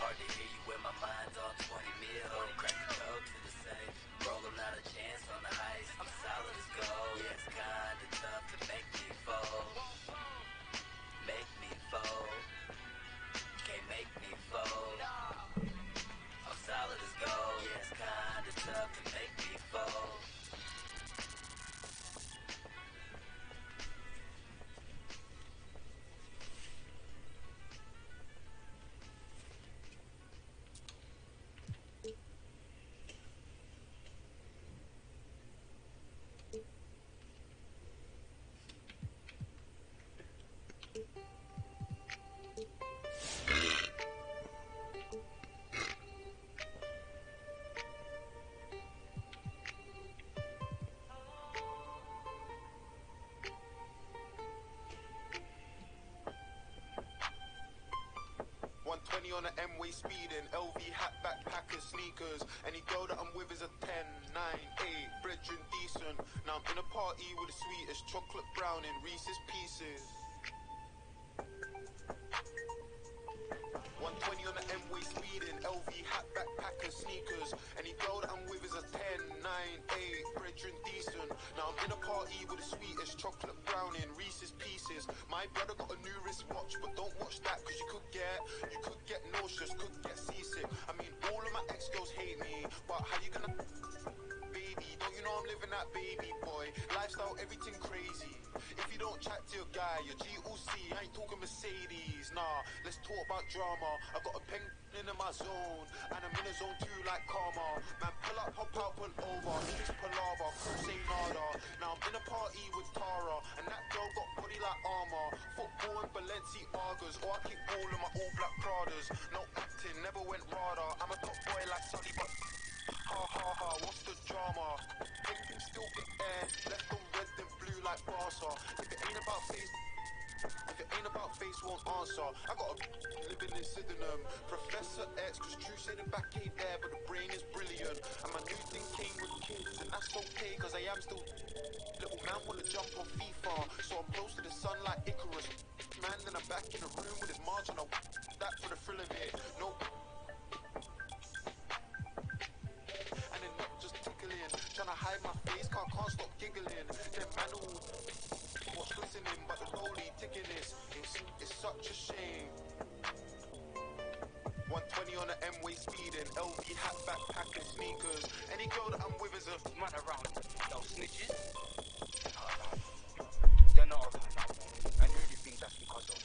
Hard to hear you when my mind's on 20 mil. Crack the code to the safe. Roll not a chance on the heist. I'm solid as gold. Yeah, it's kinda tough to make me fold. Make me fold. Can't make me fold. I'm solid as gold. Yeah, it's kinda tough to make me fold. On the M-way speeding, LV hat, backpackers, sneakers. Any girl that I'm with is a 10, 9, 8, brethren decent. Now I'm in a party with the sweetest chocolate brown in Reese's Pieces. 120 on the M-way speeding, LV hat, backpackers, sneakers. Any girl that I'm with is a 10, 9, 8, brethren decent. Now I'm in a party with the sweetest chocolate brown in Reese's Pieces. My brother got a new wristwatch, but don't watch that cause you could get nauseous, could get seasick. I mean, all of my ex-girls hate me, but how you gonna... Baby, don't you know I'm living that baby boy lifestyle, everything crazy. If you don't chat to your guy, your G.O.C, I ain't talking Mercedes. Nah, let's talk about drama. I got a penguin in my zone, and I'm in a zone too like karma. Man, pull up, hop out, pull over. If it's palaver, crew say nada. Now I'm in a party with Tara, and that girl got body like armor. Football and Balenciagas, or I kick ball in my all black Pradas. No acting, never went radar. I'm a top boy like Sully, but ha ha ha, what's the drama? Thinking still get air, left on red then blue like Barca. If it ain't about face, won't answer. I got a living in Sydenham. Professor X, cause True said the back ain't there, but the brain is brilliant. And my new thing came with kids, and that's okay, cause I am still. Little man wanna jump on FIFA, so I'm close to the sun like Icarus. Man, then I'm back in the room with his margin. I that for the thrill of it. No. And then not just tickling, tryna hide my face, can't stop giggling. Then man all what's listening, but the goalie ticking this. It's such a shame. 120 on the M-way speeding, LV hat, backpackers, sneakers. Any girl that I'm with is a Man around, no snitches. They're not around no more. And who do you think that's because of?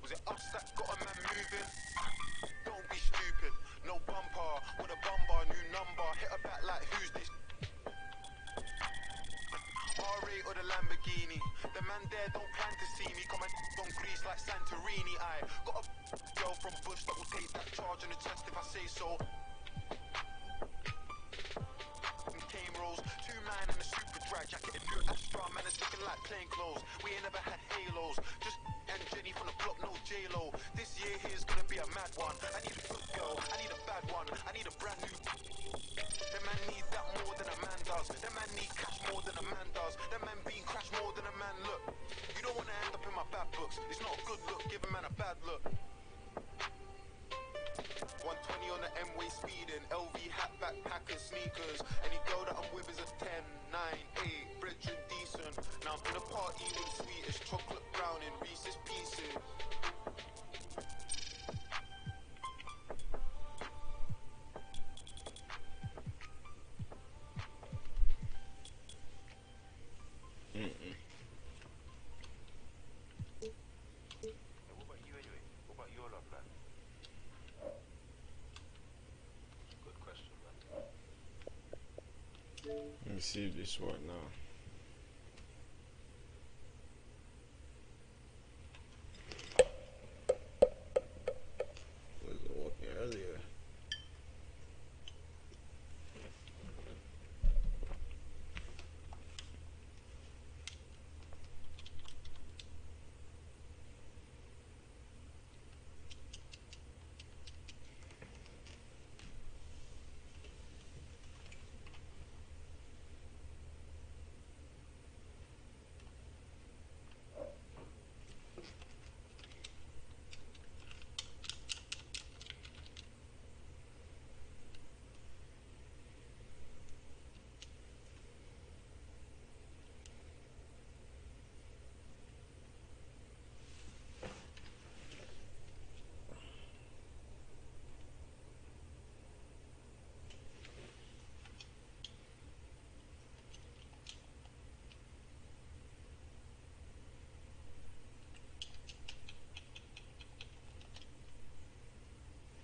Was it us that got a man moving? Don't be stupid. No bumper, with a bumper, new number. Hit her back like who's this? R8 or the Lamborghini. The man there don't plan to see me. Come and on Greece like Santorini. I got a girl from Bush that will take that charge on the chest if I say so. Came rolls, 2 man in a super drag jacket, a new Astra, man is looking like plain clothes. We ain't never had halos, just and Jenny from the block, no J-Lo. This year here's gonna be a mad one. I need a good girl, I need a bad one, I need a brand new. Them man need that more than a man does. Them man need cash more than a man does. Them man being crashed more than a man look. You don't wanna end up in my bad books. It's not a good look, give a man a bad look. 120 on the M-way speeding, LV hat, backpackers, sneakers. Any girl that I'm with is a 10, 9, 8, brethren decent. Now Now I'm in a party with the sweetest chocolate brown and Reese's Pieces. What about you anyway? What about your love life? Good question, man. Let me see if this works now. Was it working earlier?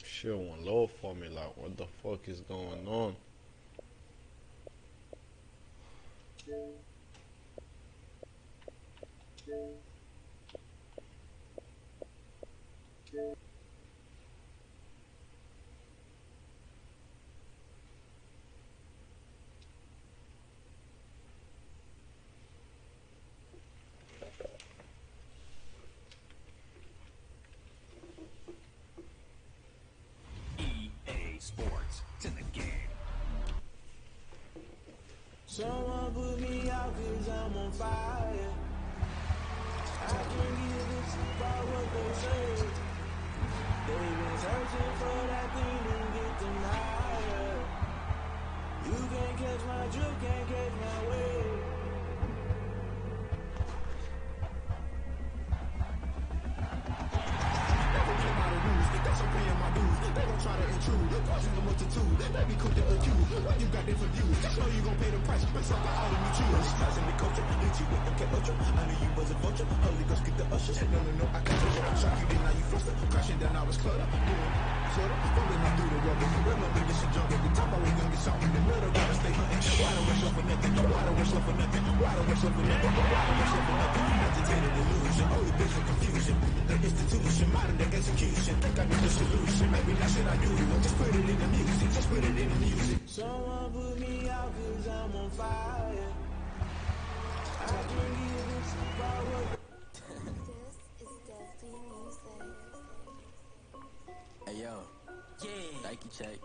Shit went low for me, like what the fuck is going on? EA Sports, it's in the game. Someone put me out cause I'm on fire. I can give a fuck about what they say. They've been searching for that thing to get them higher. You can't catch my drift, can't catch my wave. That's okay in my dudes. They gon' try to intrude. Causing the multitude. They be quick to accuse. Why you got different views? Just know you gon' pay the price. Based off the item you choose. Passing the culture. Hit you with the K-Ultra. I knew you was a vulture. Holy Ghost get the usher. No, I can't touch it. Shock you, then now you fluster. Crashing down, I was clutter. Rolling up through the rubber. Remember this is junk. Every time I was young, it's all in the middle. Gotta stay hunting. Why don't wish up for nothing? Why don't wish up for nothing? Why don't wish up for nothing? Why don't wish up for nothing? Agitated illusion. Only bitch for confusion. The institution, modern day execution. Think I need the solution. Maybe that's what I do. Just put it in the music. Just put it in the music. Someone put me out cause I'm on fire. I can give a fuck about what Hey yo, Nike check.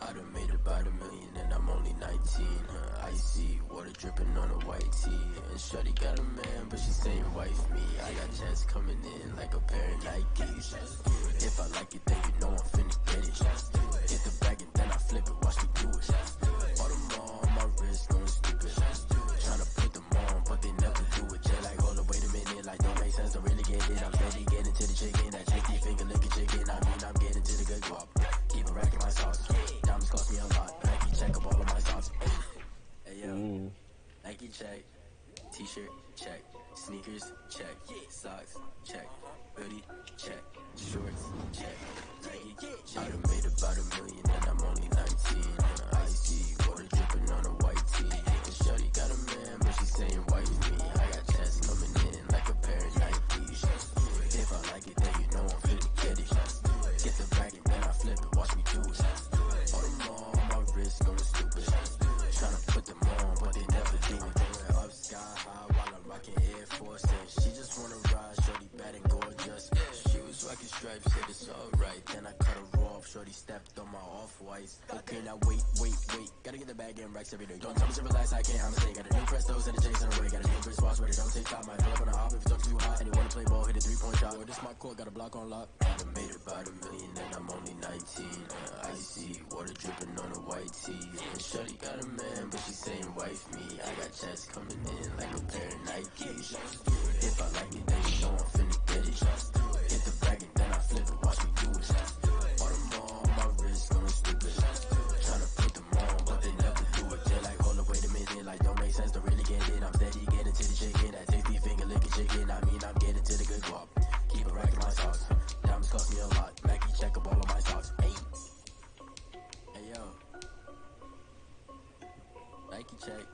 I done made about $1 million and I'm only 19. Icy water dripping on a white tee. And shorty got a man, but she saying wife me. I got checks coming in like a pair of Nikes. If I like it, then you know I'm finna get it. Get the bag and then I flip it, watch me do it. All them on my wrist going stupid. Tryna put them on, but they never do it. Just like, hold up, wait a minute, like don't make sense, don't really get it. I'm steady getting to the chicken, that chicky finger licking chicken. I mean, I'm getting to the good guap. Keep a rack in my sauce. Diamonds cost me a lot. Nike check up all of my sauce. Hey yo, Nike check. T-shirt check. Sneakers check. Socks check. Hoodie check. Shorts check. Nike check. I done made about $1 million and I'm only 19. Icy water dripping on a white tee. And shorty got a man, but she saying wife me. I got checks coming in like a pair of Nikes. If I like it, then you know I'm finna get it. Get the bag and then I flip it, watch me do it. All them on my wrist going stupid. Tryna put them on, but they never do it. Going up sky high while I'm rocking Air Force. And she just wanna ride, shorty bad and gorgeous. She was rocking stripes, said it's alright. Then I cut her off, shorty stepped on my off-whites. Okay, now wait. Gotta get the bag and racks every day. Don't tell me to relax, I can't, I'm a stay. Got a new Prestos and a Jason away. Got a new Chris Boss, but it don't take time. I pull up on a hop if it talks too hot. And you wanna play ball, hit a 3-point shot. Or this my court. court, got a block on lock. I done made about $1 million and I'm only 19. Icy, water dripping on a white tee. And shorty got a man, but she saying wife me. I got checks coming in like a pair of Nikes. If I like it, then you know I'm finna get it. Hit the bag and then I flip it, watch me do it. Bought them all, my wrist going stupid. Tryna put them on, but they never do it. They're like, hold up, wait a minute, like don't make sense, don't really get it. I'm steady getting to the chicken, that tasty finger licking chicken. I mean, I'm getting to the good guap. Keep it right in my sauce. Diamonds cost me a lot. Mackie check up all of my socks. Hey, hey yo, Nike check.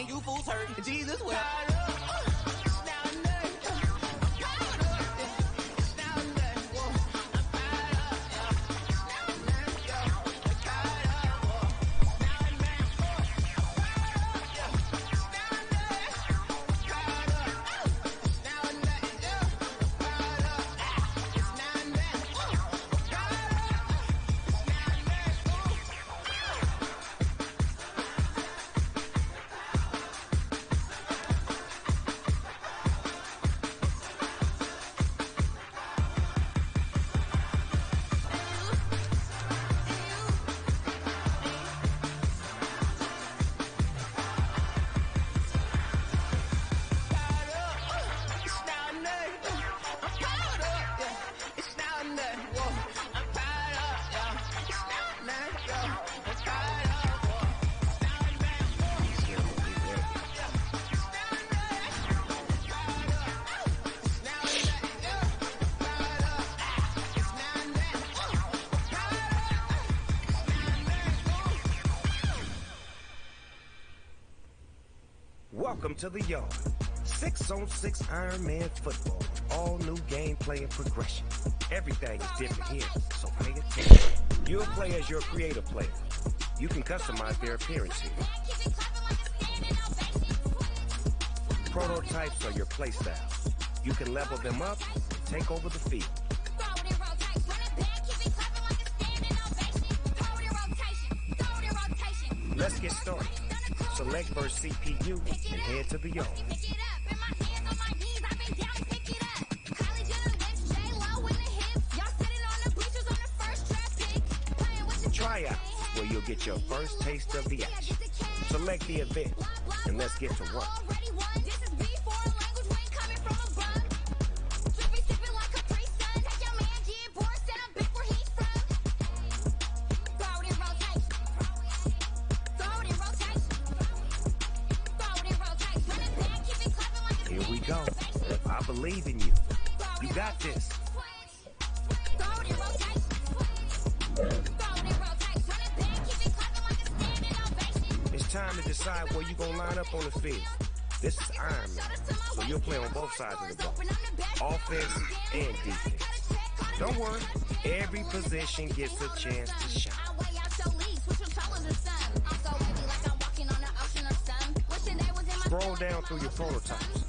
You fools hurt. Jesus will. Welcome to the yard. 6-on-6 Ironman football. All new gameplay and progression. Everything is different here, so pay attention. You'll play as your creative player. You can customize their appearance here. Prototypes are your playstyle. You can level them up, take over the field. Let's get started. Select first CPU and head to the yard. Tryouts, where you'll get your first taste of the action. Select the event, and let's get to work. Here we go. I believe in you. You got this. It's time to decide where you're going to line up on the field. This is Iron Man, so you'll play on both sides of the ball. Offense and defense. Don't worry, every position gets a chance to shine. Scroll down through your prototypes.